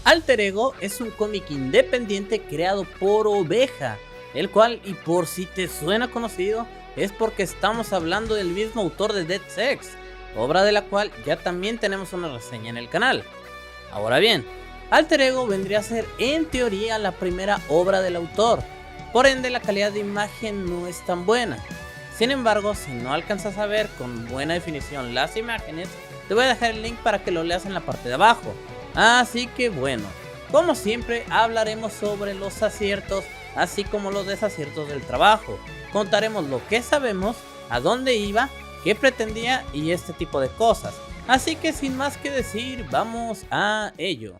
Alter Ego es un cómic independiente creado por Oveja, el cual, y por si te suena conocido, es porque estamos hablando del mismo autor de Dead Sex, obra de la cual ya también tenemos una reseña en el canal. Ahora bien, Alter Ego vendría a ser en teoría la primera obra del autor, por ende la calidad de imagen no es tan buena. Sin embargo, si no alcanzas a ver con buena definición las imágenes, te voy a dejar el link para que lo leas en la parte de abajo. Así que bueno, como siempre hablaremos sobre los aciertos así como los desaciertos del trabajo. Contaremos lo que sabemos, a dónde iba, qué pretendía y este tipo de cosas. Así que sin más que decir, vamos a ello.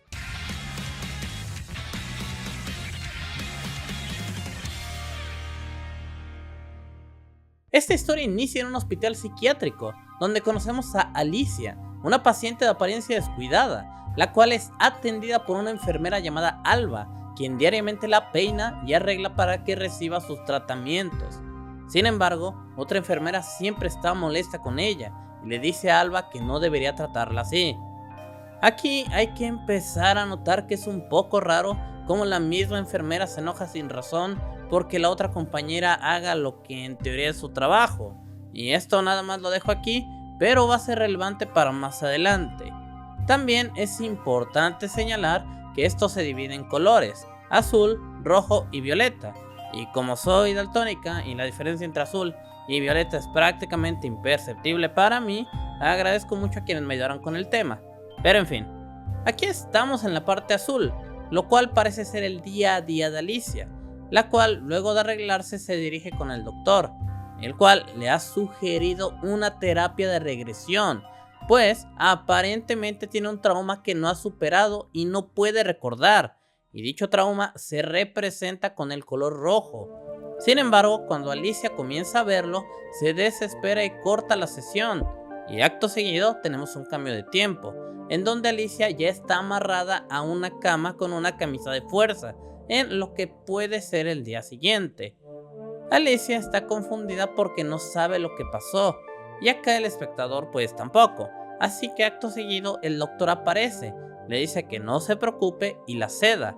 Esta historia inicia en un hospital psiquiátrico, donde conocemos a Alicia, una paciente de apariencia descuidada, la cual es atendida por una enfermera llamada Alba, quien diariamente la peina y arregla para que reciba sus tratamientos. Sin embargo, otra enfermera siempre está molesta con ella y le dice a Alba que no debería tratarla así. Aquí hay que empezar a notar que es un poco raro cómo la misma enfermera se enoja sin razón porque la otra compañera haga lo que en teoría es su trabajo. Y esto nada más lo dejo aquí, pero va a ser relevante para más adelante. También es importante señalar que esto se divide en colores: azul, rojo y violeta. Y como soy daltónica y la diferencia entre azul y violeta es prácticamente imperceptible para mí, agradezco mucho a quienes me ayudaron con el tema. Pero en fin, aquí estamos en la parte azul, lo cual parece ser el día a día de Alicia, la cual luego de arreglarse se dirige con el doctor, el cual le ha sugerido una terapia de regresión, pues aparentemente tiene un trauma que no ha superado y no puede recordar, y dicho trauma se representa con el color rojo. Sin embargo, cuando Alicia comienza a verlo, se desespera y corta la sesión, y acto seguido tenemos un cambio de tiempo, en donde Alicia ya está amarrada a una cama con una camisa de fuerza, en lo que puede ser el día siguiente. Alicia está confundida porque no sabe lo que pasó, y acá el espectador pues tampoco, así que acto seguido el doctor aparece, le dice que no se preocupe y la seda,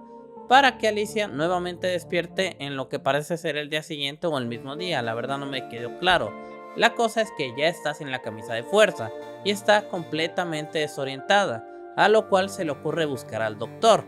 para que Alicia nuevamente despierte en lo que parece ser el día siguiente o el mismo día, la verdad no me quedó claro. La cosa es que ya está sin la camisa de fuerza y está completamente desorientada, a lo cual se le ocurre buscar al doctor.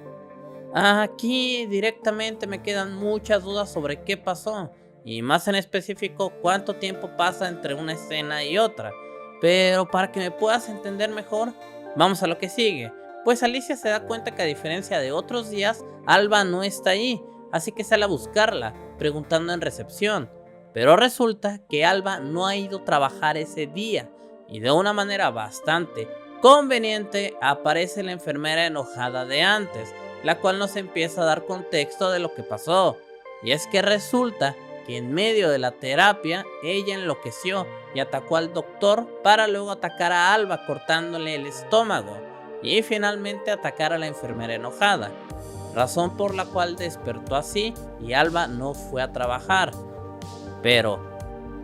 Aquí directamente me quedan muchas dudas sobre qué pasó, y más en específico cuánto tiempo pasa entre una escena y otra, pero para que me puedas entender mejor, vamos a lo que sigue. Pues Alicia se da cuenta que a diferencia de otros días, Alba no está ahí, así que sale a buscarla, preguntando en recepción. Pero resulta que Alba no ha ido a trabajar ese día, y de una manera bastante conveniente aparece la enfermera enojada de antes, la cual nos empieza a dar contexto de lo que pasó. Y es que resulta que en medio de la terapia, ella enloqueció y atacó al doctor para luego atacar a Alba cortándole el estómago, y finalmente atacar a la enfermera enojada, razón por la cual despertó así y Alba no fue a trabajar. Pero,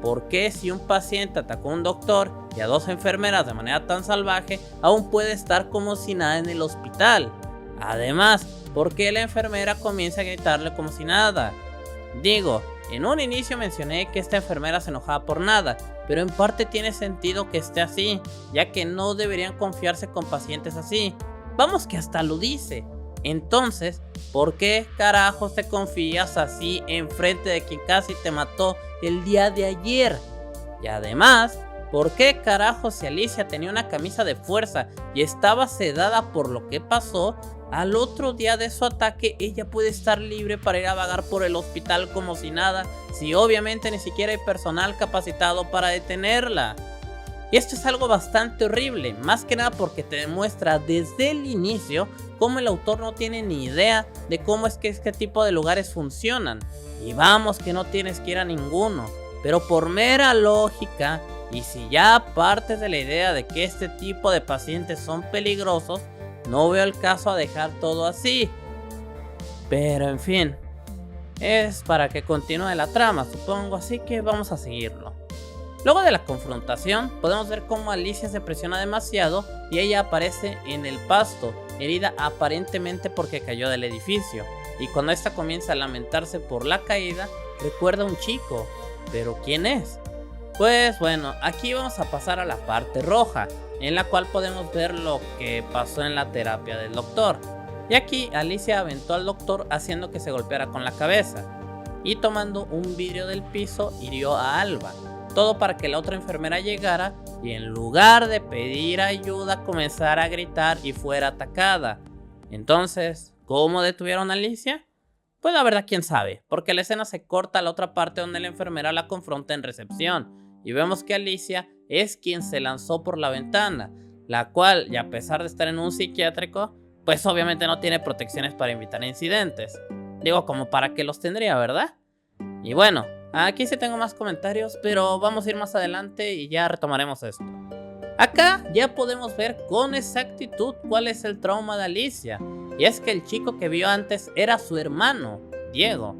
¿por qué si un paciente atacó a un doctor y a dos enfermeras de manera tan salvaje, aún puede estar como si nada en el hospital? Además, ¿por qué la enfermera comienza a gritarle como si nada? Digo, en un inicio mencioné que esta enfermera se enojaba por nada, pero en parte tiene sentido que esté así, ya que no deberían confiarse con pacientes así. Vamos que hasta lo dice. Entonces, ¿por qué carajos te confías así enfrente de quien casi te mató el día de ayer? Y además, ¿por qué carajos si Alicia tenía una camisa de fuerza y estaba sedada por lo que pasó, al otro día de su ataque ella puede estar libre para ir a vagar por el hospital como si nada, si obviamente ni siquiera hay personal capacitado para detenerla? Y esto es algo bastante horrible, más que nada porque te demuestra desde el inicio cómo el autor no tiene ni idea de cómo es que este tipo de lugares funcionan. Y vamos que no tienes que ir a ninguno, pero por mera lógica, y si ya partes de la idea de que este tipo de pacientes son peligrosos, no veo el caso a dejar todo así. Pero en fin, es para que continúe la trama, supongo, así que vamos a seguirlo. Luego de la confrontación, podemos ver cómo Alicia se presiona demasiado y ella aparece en el pasto, herida aparentemente porque cayó del edificio, y cuando esta comienza a lamentarse por la caída, recuerda a un chico. ¿Pero quién es? Pues bueno, aquí vamos a pasar a la parte roja, en la cual podemos ver lo que pasó en la terapia del doctor. Y aquí Alicia aventó al doctor haciendo que se golpeara con la cabeza, y tomando un vidrio del piso hirió a Alba. Todo para que la otra enfermera llegara y en lugar de pedir ayuda comenzara a gritar y fuera atacada. Entonces, ¿cómo detuvieron a Alicia? Pues la verdad quién sabe, porque la escena se corta a la otra parte donde la enfermera la confronta en recepción y vemos que Alicia es quien se lanzó por la ventana, la cual, y a pesar de estar en un psiquiátrico, pues obviamente no tiene protecciones para evitar incidentes. Digo, como para qué los tendría, ¿verdad? Y bueno, aquí sí tengo más comentarios, pero vamos a ir más adelante y ya retomaremos esto. Acá ya podemos ver con exactitud cuál es el trauma de Alicia, y es que el chico que vio antes era su hermano, Diego.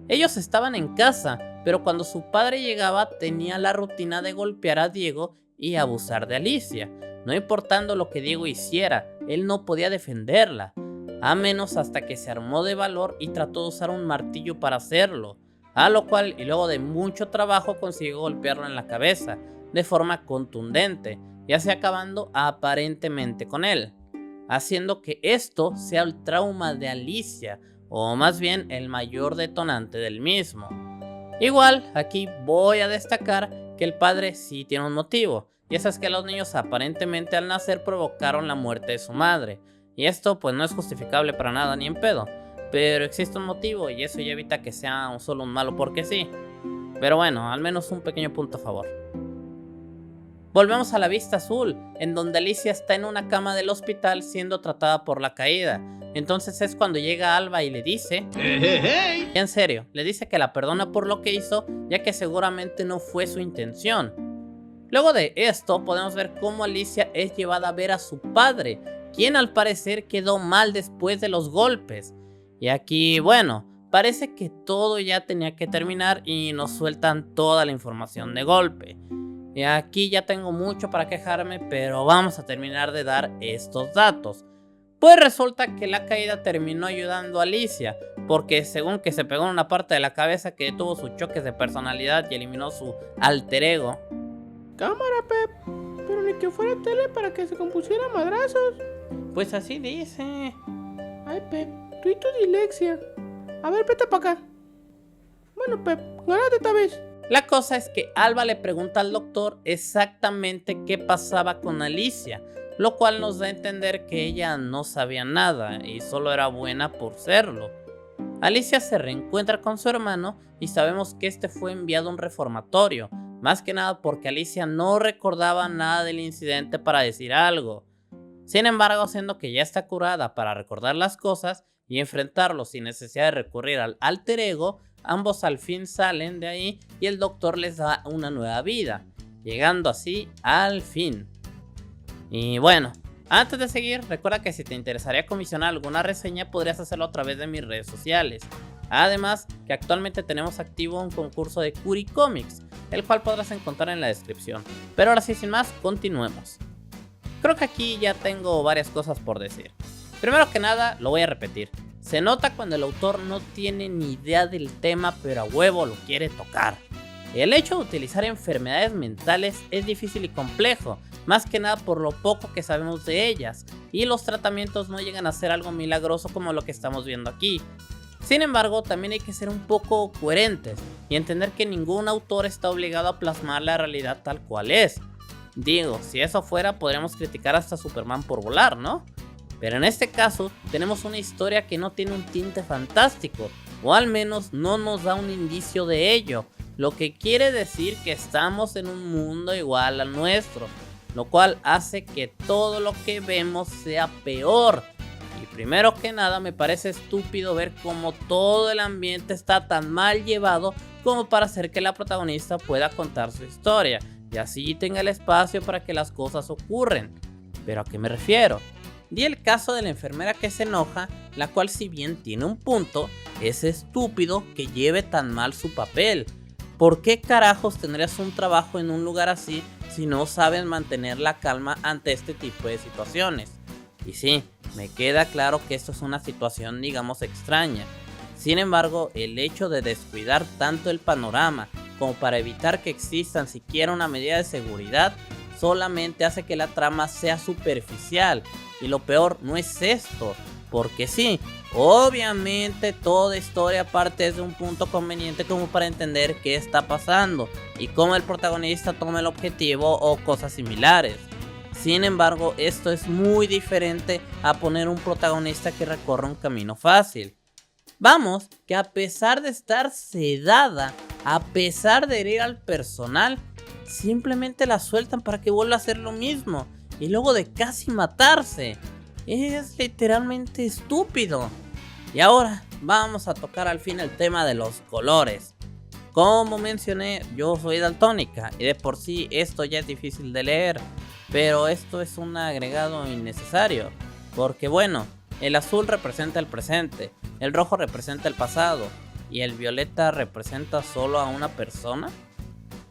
Ellos estaban en casa, pero cuando su padre llegaba tenía la rutina de golpear a Diego y abusar de Alicia. No importando lo que Diego hiciera, él no podía defenderla, a menos hasta que se armó de valor y trató de usar un martillo para hacerlo, a lo cual y luego de mucho trabajo consiguió golpearlo en la cabeza de forma contundente, y así acabando aparentemente con él, haciendo que esto sea el trauma de Alicia, o más bien el mayor detonante del mismo. Igual, aquí voy a destacar que el padre sí tiene un motivo, y eso es que los niños aparentemente al nacer provocaron la muerte de su madre, y esto pues no es justificable para nada ni en pedo, pero existe un motivo y eso ya evita que sea solo un malo porque sí. Pero bueno, al menos un pequeño punto a favor. Volvemos a la vista azul, en donde Alicia está en una cama del hospital siendo tratada por la caída. Entonces es cuando llega Alba y le dice, y en serio, le dice que la perdona por lo que hizo, ya que seguramente no fue su intención. Luego de esto podemos ver cómo Alicia es llevada a ver a su padre, quien al parecer quedó mal después de los golpes. Y aquí, bueno, parece que todo ya tenía que terminar y nos sueltan toda la información de golpe. Y aquí ya tengo mucho para quejarme, pero vamos a terminar de dar estos datos. Pues resulta que la caída terminó ayudando a Alicia, porque según que se pegó en una parte de la cabeza que detuvo sus choques de personalidad y eliminó su alter ego. Cámara, Pep, pero ni que fuera tele para que se compusiera madrazos. Pues así dice. Ay, Pep, tú y tu dislexia. A ver, vete para acá. Bueno, Pep, gánate esta vez. La cosa es que Alba le pregunta al doctor exactamente qué pasaba con Alicia, lo cual nos da a entender que ella no sabía nada y solo era buena por serlo. Alicia se reencuentra con su hermano y sabemos que este fue enviado a un reformatorio, más que nada porque Alicia no recordaba nada del incidente para decir algo. Sin embargo, siendo que ya está curada para recordar las cosas y enfrentarlo sin necesidad de recurrir al alter ego, ambos al fin salen de ahí y el doctor les da una nueva vida, llegando así al fin. Y bueno, antes de seguir, recuerda que si te interesaría comisionar alguna reseña podrías hacerlo a través de mis redes sociales. Además, que actualmente tenemos activo un concurso de Curi Comics, el cual podrás encontrar en la descripción. Pero ahora sí, sin más, continuemos. Creo que aquí ya tengo varias cosas por decir. Primero que nada, lo voy a repetir. Se nota cuando el autor no tiene ni idea del tema, pero a huevo lo quiere tocar. El hecho de utilizar enfermedades mentales es difícil y complejo, más que nada por lo poco que sabemos de ellas, y los tratamientos no llegan a ser algo milagroso como lo que estamos viendo aquí. Sin embargo, también hay que ser un poco coherentes y entender que ningún autor está obligado a plasmar la realidad tal cual es. Digo, si eso fuera, podríamos criticar hasta Superman por volar, ¿no? Pero en este caso, tenemos una historia que no tiene un tinte fantástico, o al menos no nos da un indicio de ello, lo que quiere decir que estamos en un mundo igual al nuestro, lo cual hace que todo lo que vemos sea peor. Y primero que nada me parece estúpido ver cómo todo el ambiente está tan mal llevado como para hacer que la protagonista pueda contar su historia y así tenga el espacio para que las cosas ocurran. ¿Pero a qué me refiero? Di el caso de la enfermera que se enoja, la cual si bien tiene un punto, es estúpido que lleve tan mal su papel. ¿Por qué carajos tendrías un trabajo en un lugar así si no sabes mantener la calma ante este tipo de situaciones? Y sí, Me queda claro que esto es una situación digamos extraña. Sin embargo, el hecho de descuidar tanto el panorama como para evitar que existan siquiera una medida de seguridad solamente hace que la trama sea superficial. Y lo peor no es esto, porque sí, obviamente toda historia parte desde un punto conveniente como para entender qué está pasando y cómo el protagonista toma el objetivo o cosas similares. Sin embargo, esto es muy diferente a poner un protagonista que recorre un camino fácil. Vamos, que a pesar de estar sedada, a pesar de herir al personal, simplemente la sueltan para que vuelva a hacer lo mismo y luego de casi matarse. Es literalmente estúpido. Y ahora vamos a tocar al fin el tema de los colores. Como mencioné, yo soy daltónica y de por sí esto ya es difícil de leer, pero esto es un agregado innecesario, porque bueno, el azul representa el presente, el rojo representa el pasado y el violeta representa solo a una persona.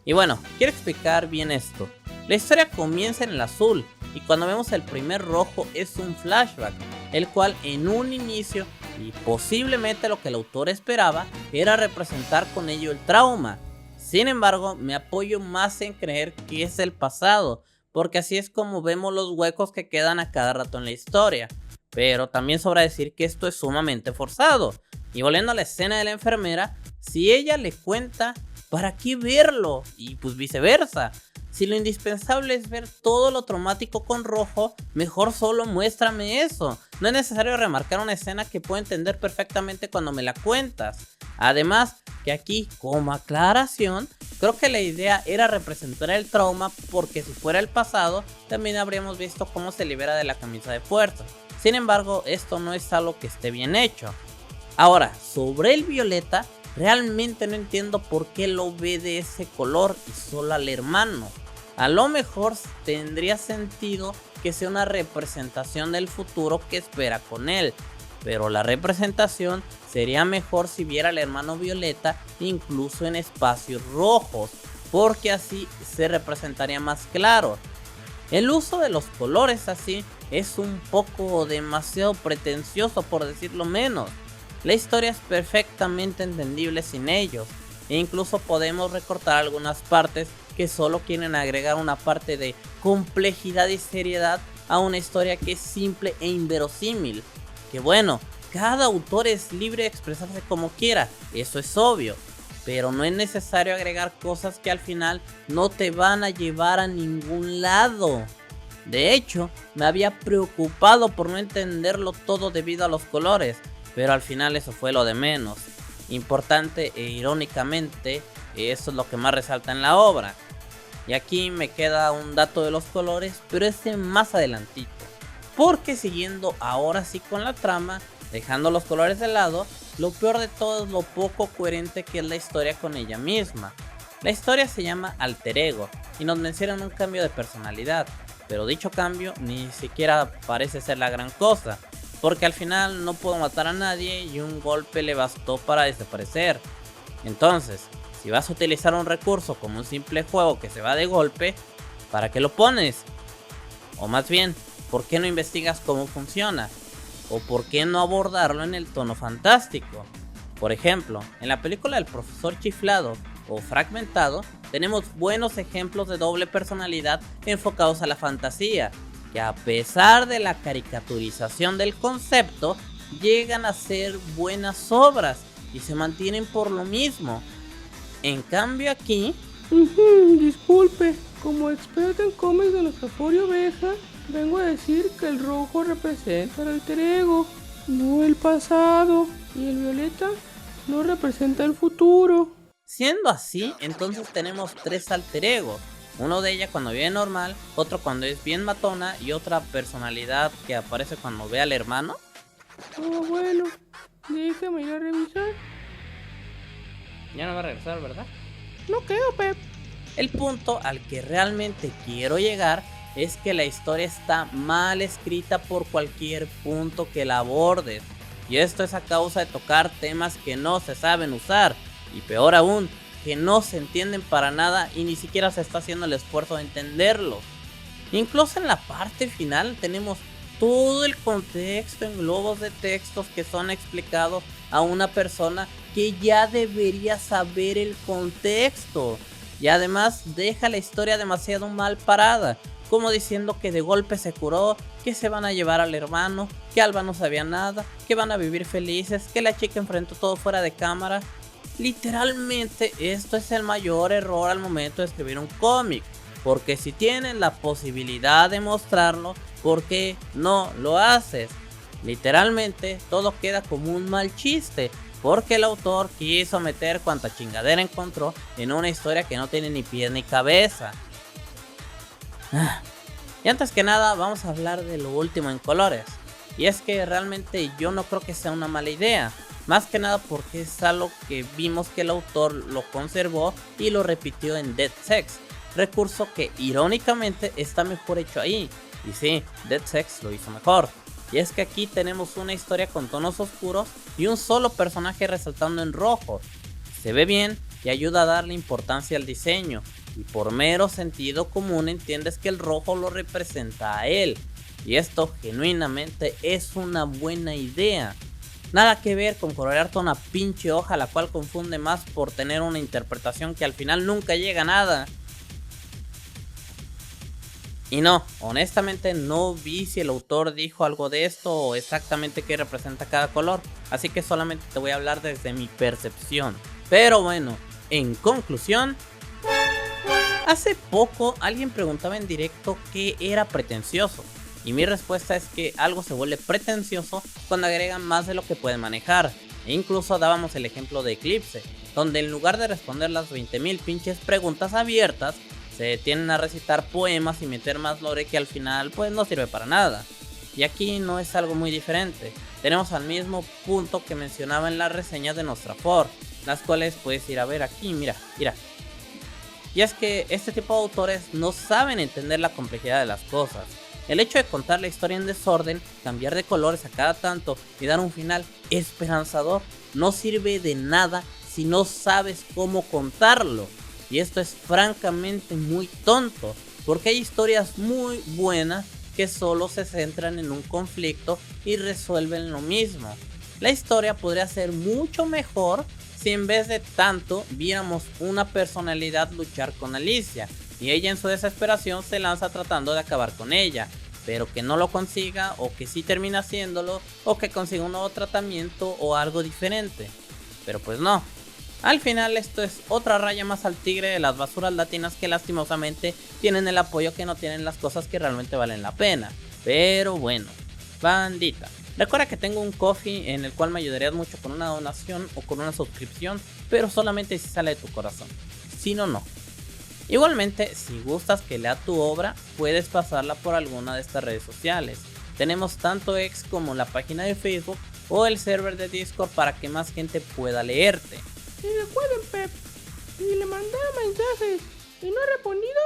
Y bueno, quiero explicar bien esto. La historia comienza en el azul y cuando vemos el primer rojo es un flashback, el cual en un inicio y posiblemente lo que el autor esperaba era representar con ello el trauma. Sin embargo, me apoyo más en creer que es el pasado, porque así es como vemos los huecos que quedan a cada rato en la historia. Pero también sobra decir que esto es sumamente forzado. Y volviendo a la escena de la enfermera, si ella le cuenta, ¿para qué verlo? Y pues viceversa. Si lo indispensable es ver todo lo traumático con rojo, mejor solo muéstrame eso. No es necesario remarcar una escena que puedo entender perfectamente cuando me la cuentas. Además, que aquí, como aclaración, creo que la idea era representar el trauma porque si fuera el pasado, también habríamos visto cómo se libera de la camisa de fuerza. Sin embargo, esto no es algo que esté bien hecho. Ahora, sobre el violeta, realmente no entiendo por qué lo ve de ese color y solo al hermano. A lo mejor tendría sentido que sea una representación del futuro que espera con él, pero la representación sería mejor si viera al hermano violeta incluso en espacios rojos, porque así se representaría más claro. El uso de los colores así es un poco demasiado pretencioso, por decirlo menos. La historia es perfectamente entendible sin ellos, e incluso podemos recortar algunas partes que solo quieren agregar una parte de complejidad y seriedad a una historia que es simple e inverosímil. Que bueno, cada autor es libre de expresarse como quiera, eso es obvio, pero no es necesario agregar cosas que al final no te van a llevar a ningún lado. De hecho, me había preocupado por no entenderlo todo debido a los colores, pero al final eso fue lo de menos. Importante e irónicamente, eso es lo que más resalta en la obra. Y aquí me queda un dato de los colores, pero ese más adelantito. Porque siguiendo ahora sí con la trama, dejando los colores de lado, lo peor de todo es lo poco coherente que es la historia con ella misma. La historia se llama Alter Ego y nos mencionan un cambio de personalidad, pero dicho cambio ni siquiera parece ser la gran cosa, porque al final no pudo matar a nadie y un golpe le bastó para desaparecer. Entonces, si vas a utilizar un recurso como un simple juego que se va de golpe, ¿para qué lo pones? O más bien, ¿por qué no investigas cómo funciona? ¿O por qué no abordarlo en el tono fantástico? Por ejemplo, en la película del profesor chiflado o fragmentado, tenemos buenos ejemplos de doble personalidad enfocados a la fantasía, que a pesar de la caricaturización del concepto, llegan a ser buenas obras y se mantienen por lo mismo. En cambio aquí... Disculpe, como experto en cómics de los Cafori Oveja, vengo a decir que el rojo representa el alter ego, no el pasado, y el violeta no representa el futuro. Siendo así, entonces tenemos tres alter egos. Uno de ella cuando vive normal, otro cuando es bien matona y otra personalidad que aparece cuando ve al hermano. Oh, bueno, déjame ir a revisar. Ya no va a regresar, ¿verdad? No creo, Pep. El punto al que realmente quiero llegar es que la historia está mal escrita por cualquier punto que la abordes. Y esto es a causa de tocar temas que no se saben usar. Y peor aún, que no se entienden para nada y ni siquiera se está haciendo el esfuerzo de entenderlos. Incluso en la parte final tenemos todo el contexto en globos de textos que son explicados a una persona que ya debería saber el contexto. Y además deja la historia demasiado mal parada, como diciendo que de golpe se curó, que se van a llevar al hermano, que Alba no sabía nada, que van a vivir felices, que la chica enfrentó todo fuera de cámara. Literalmente esto es el mayor error al momento de escribir un cómic, porque si tienen la posibilidad de mostrarlo, ¿por qué no lo haces? Literalmente todo queda como un mal chiste, porque el autor quiso meter cuanta chingadera encontró en una historia que no tiene ni pies ni cabeza. Y antes que nada vamos a hablar de lo último en colores, y es que realmente yo no creo que sea una mala idea, más que nada porque es algo que vimos que el autor lo conservó y lo repitió en Dead Sex, recurso que irónicamente está mejor hecho ahí. Y sí, Dead Sex lo hizo mejor, y es que aquí tenemos una historia con tonos oscuros y un solo personaje resaltando en rojo. Se ve bien y ayuda a darle importancia al diseño, y por mero sentido común entiendes que el rojo lo representa a él, y esto genuinamente es una buena idea. Nada que ver con colorear toda una pinche hoja, la cual confunde más por tener una interpretación que al final nunca llega a nada. Y no, honestamente no vi si el autor dijo algo de esto o exactamente qué representa cada color, así que solamente te voy a hablar desde mi percepción. Pero bueno, en conclusión, hace poco alguien preguntaba en directo qué era pretencioso, y mi respuesta es que algo se vuelve pretencioso cuando agregan más de lo que pueden manejar. E incluso dábamos el ejemplo de Eclipse, donde en lugar de responder las 20.000 pinches preguntas abiertas, se detienen a recitar poemas y meter más lore que al final pues no sirve para nada. Y aquí no es algo muy diferente, tenemos al mismo punto que mencionaba en la reseña de Nostrafor, las cuales puedes ir a ver aquí, mira. Y es que este tipo de autores no saben entender la complejidad de las cosas. El hecho de contar la historia en desorden, cambiar de colores a cada tanto y dar un final esperanzador no sirve de nada si no sabes cómo contarlo. Y esto es francamente muy tonto, porque hay historias muy buenas que solo se centran en un conflicto y resuelven lo mismo. La historia podría ser mucho mejor si en vez de tanto viéramos una personalidad luchar con Alicia y ella en su desesperación se lanza tratando de acabar con ella, pero que no lo consiga, o que sí termina haciéndolo, o que consiga un nuevo tratamiento o algo diferente. Pero pues no. Al final esto es otra raya más al tigre de las basuras latinas que lastimosamente tienen el apoyo que no tienen las cosas que realmente valen la pena. Pero bueno, bandita, recuerda que tengo un Ko-fi en el cual me ayudarías mucho con una donación o con una suscripción, pero solamente si sale de tu corazón, si no, no. Igualmente, si gustas que lea tu obra, puedes pasarla por alguna de estas redes sociales. Tenemos tanto X como la página de Facebook o el server de Discord para que más gente pueda leerte. Y recuerden, Pep, si le mandaron mensajes y no ha respondido,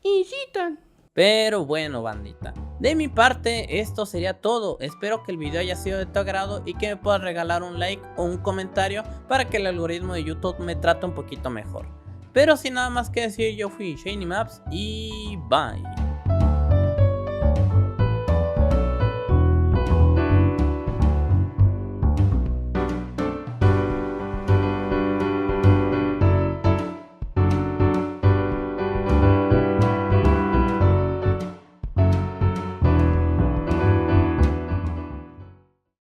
incitan. Pero bueno, bandita, de mi parte esto sería todo. Espero que el video haya sido de tu agrado y que me puedas regalar un like o un comentario para que el algoritmo de YouTube me trate un poquito mejor. Pero sin nada más que decir, yo fui Shiny Maps y bye.